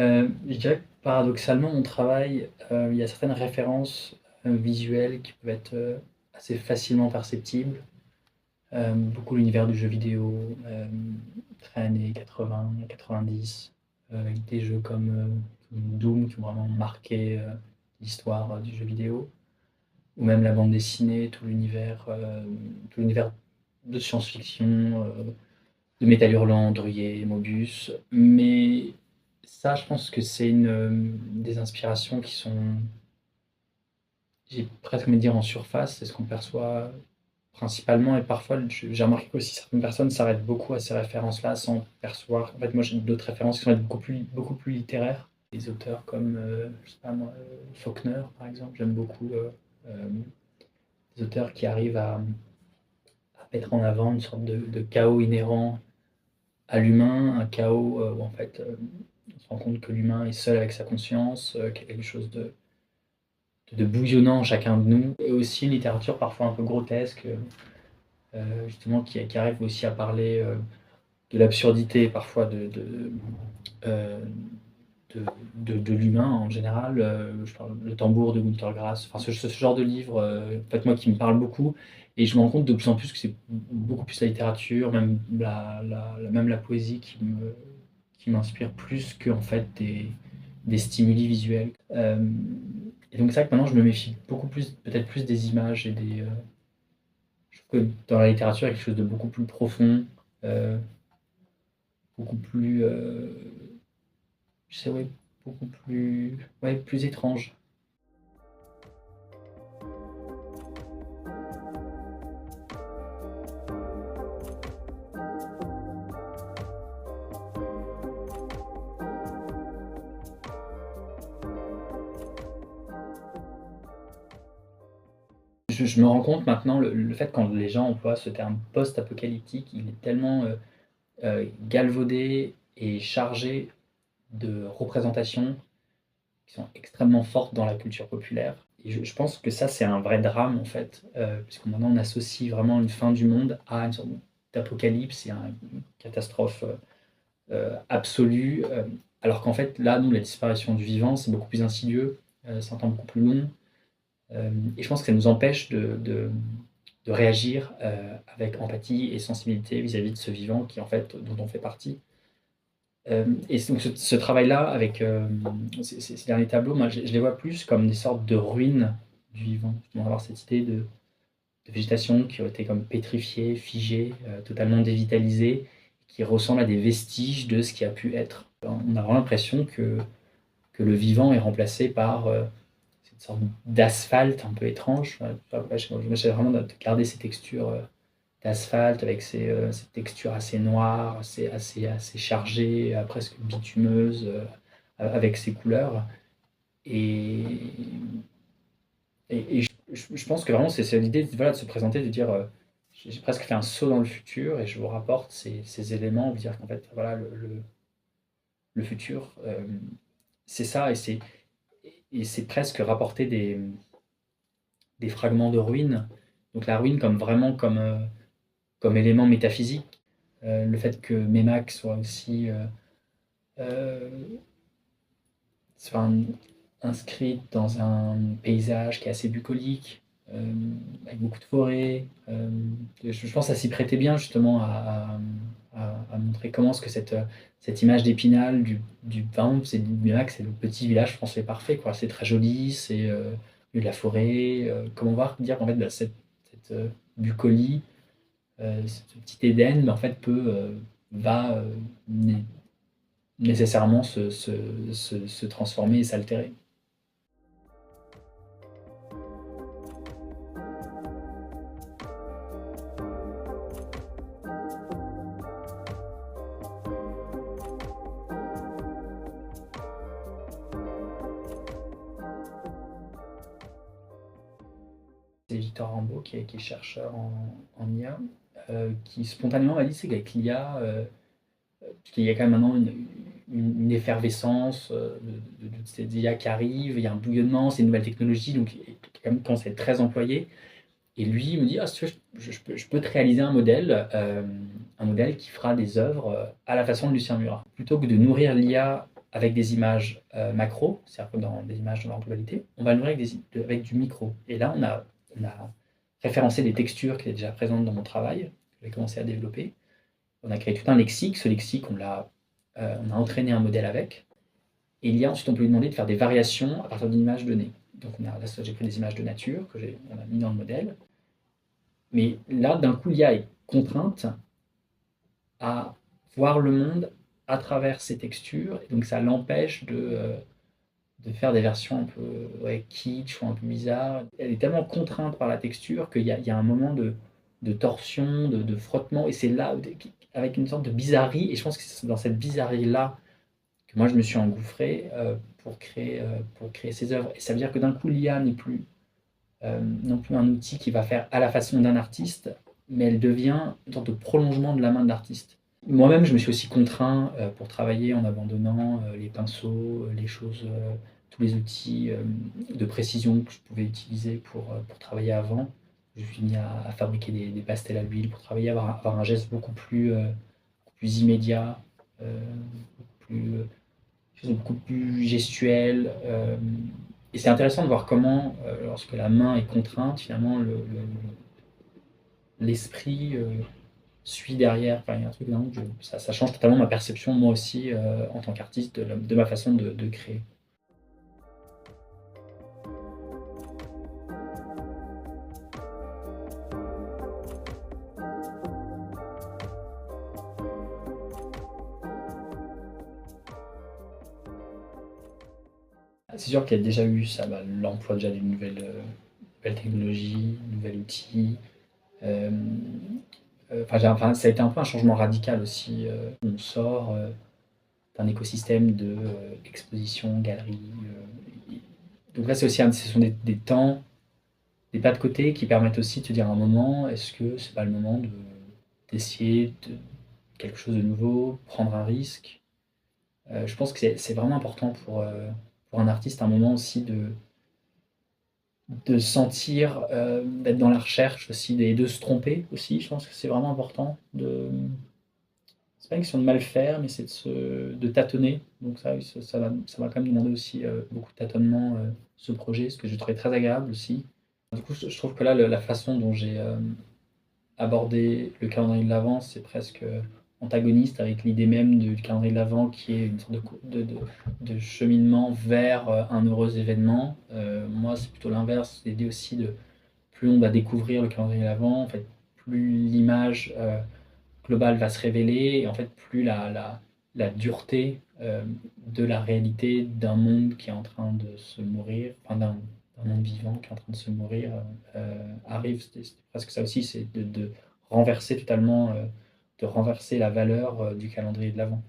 Je dirais que paradoxalement, mon travail, il y a certaines références, visuelles qui peuvent être, assez facilement perceptibles. Beaucoup l'univers du jeu vidéo, très années 80-90, avec des jeux comme Doom qui ont vraiment marqué, l'histoire, du jeu vidéo, ou même la bande dessinée, tout l'univers de science-fiction, de Métal Hurlant, Druyer, Mobius. Mais ça, je pense que c'est des inspirations qui sont, j'ai presque envie de dire, en surface. C'est ce qu'on perçoit principalement. Et parfois, j'ai remarqué qu'aussi certaines personnes s'arrêtent beaucoup à ces références-là sans percevoir. En fait, moi, j'ai d'autres références qui sont beaucoup plus littéraires. Des auteurs comme, je sais pas moi, Faulkner, par exemple. J'aime beaucoup des auteurs qui arrivent à mettre en avant une sorte de chaos inhérent à l'humain, un chaos où en fait on se rend compte que l'humain est seul avec sa conscience, qu'il y a quelque chose de bouillonnant en chacun de nous, et aussi une littérature parfois un peu grotesque, justement qui arrive aussi à parler de l'absurdité parfois euh, de, de l'humain en général. Je parle Le Tambour de Günter Grass, enfin ce genre de livre, en fait, moi qui me parle beaucoup, et je me rends compte de plus en plus que c'est beaucoup plus la littérature, même même la poésie qui m'inspire plus que en fait des stimuli visuels. Et donc c'est vrai que maintenant je me méfie beaucoup plus, peut-être plus des images et des. Je trouve que dans la littérature, il y a quelque chose de beaucoup plus profond, euh, beaucoup plus, je sais, ouais, beaucoup plus, ouais, plus étrange. Je me rends compte maintenant, le fait quand les gens emploient ce terme post-apocalyptique, il est tellement galvaudé et chargé de représentations qui sont extrêmement fortes dans la culture populaire. Et je pense que ça, c'est un vrai drame, en fait, puisque maintenant on associe vraiment une fin du monde à une sorte d'apocalypse et à une catastrophe absolue, alors qu'en fait, là, nous, la disparition du vivant, c'est beaucoup plus insidieux, c'est un temps beaucoup plus long, et je pense que ça nous empêche de réagir avec empathie et sensibilité vis-à-vis de ce vivant qui, en fait, dont on fait partie. Et donc ce travail-là, avec ces derniers tableaux, moi, je les vois plus comme des sortes de ruines du vivant. On va avoir cette idée de végétation qui aurait été comme pétrifiée, figée, totalement dévitalisée, qui ressemble à des vestiges de ce qui a pu être. On a vraiment l'impression que le vivant est remplacé par cette sorte d'asphalte un peu étrange. J'essaie vraiment de garder ces textures d'asphalte avec ces textures assez noires, assez chargées, presque bitumeuses, avec ces couleurs. Et, je pense que vraiment, c'est l'idée, voilà, de se présenter, de dire j'ai presque fait un saut dans le futur et je vous rapporte ces éléments, vous dire qu'en fait, voilà, le futur, c'est ça, et c'est presque rapporter des fragments de ruines. Donc la ruine comme vraiment comme élément métaphysique. Le fait que Mémac soit aussi euh, soit inscrite dans un paysage qui est assez bucolique, avec beaucoup de forêts. Je pense que ça s'y prêtait bien justement à montrer comment est-ce que cette image d'Épinal, par exemple, c'est Mémac, c'est le petit village français parfait, quoi. C'est très joli, c'est au milieu de la forêt. Comment voir dire qu'en fait cette bucolie, ce petit Éden, mais en fait va nécessairement se transformer et s'altérer. C'est Victor Rambaud qui est chercheur en IA, qui spontanément m'a dit c'est qu'avec l'IA, puisqu'il y a quand même maintenant une effervescence de ces IA qui arrivent, il y a un bouillonnement, c'est une nouvelle technologie, donc quand même commence à être très employé. Et lui il me dit, ah, si tu veux, je peux te réaliser un modèle qui fera des œuvres à la façon de Lucien Murat. Plutôt que de nourrir l'IA avec des images macro, c'est-à-dire comme dans des images dans leur globalité. On va le nourrir avec du micro. Et là, on a référencé des textures qui étaient déjà présentes dans mon travail, que j'ai commencé à développer. On a créé tout un lexique. Ce lexique, on a entraîné un modèle avec. Et ensuite, on peut lui demander de faire des variations à partir d'une image donnée. Donc, là, j'ai pris des images de nature on a mis dans le modèle. Mais là, d'un coup, l'IA est contrainte à voir le monde à travers ces textures. Et donc, ça l'empêche de faire des versions un peu kitsch ou un peu bizarres. Elle est tellement contrainte par la texture qu'il y a un moment de torsion, de frottement. Et c'est là, avec une sorte de bizarrerie. Et je pense que c'est dans cette bizarrerie-là que moi, je me suis engouffré pour créer ces œuvres. Et ça veut dire que d'un coup, l'IA n'est plus non plus un outil qui va faire à la façon d'un artiste, mais elle devient une sorte de prolongement de la main de l'artiste. Moi-même, je me suis aussi contraint pour travailler en abandonnant les pinceaux, les choses, tous les outils de précision que je pouvais utiliser pour travailler avant. Je me suis mis à fabriquer des pastels à l'huile pour travailler, avoir un geste beaucoup plus immédiat, beaucoup plus gestuel. Et c'est intéressant de voir comment, lorsque la main est contrainte, finalement, l'esprit suit derrière. Enfin, il y a un truc dingue, ça change totalement ma perception, moi aussi, en tant qu'artiste, de ma façon de créer. C'est sûr qu'il y a déjà eu ça, l'emploi déjà d'une nouvelle technologie, nouvel outil. Euh, Ça a été un peu un changement radical aussi. On sort d'un écosystème de exposition, galerie. Donc là, ce sont des temps, des pas de côté qui permettent aussi de te dire à un moment, est-ce que c'est pas le moment d'essayer quelque chose de nouveau, prendre un risque. Je pense que c'est vraiment important pour un artiste à un moment aussi de sentir, d'être dans la recherche aussi et de se tromper aussi. Je pense que c'est vraiment important c'est pas une question de mal faire, mais c'est de tâtonner. Donc ça, oui, ça va quand même demander aussi beaucoup de tâtonnement, ce projet, ce que je trouvais très agréable aussi. Du coup, je trouve que là, la façon dont j'ai abordé le calendrier de l'Avent, c'est presque antagoniste avec l'idée même du calendrier de l'Avent qui est une sorte de cheminement vers un heureux événement. Moi, c'est plutôt l'inverse, l'idée aussi plus on va découvrir le calendrier de l'Avent, en fait, plus l'image globale va se révéler, et en fait, plus la dureté de la réalité d'un monde qui est en train de se mourir, enfin d'un monde vivant qui est en train de se mourir, arrive. C'est presque ça aussi, c'est de renverser totalement, de renverser la valeur du calendrier de l'Avent.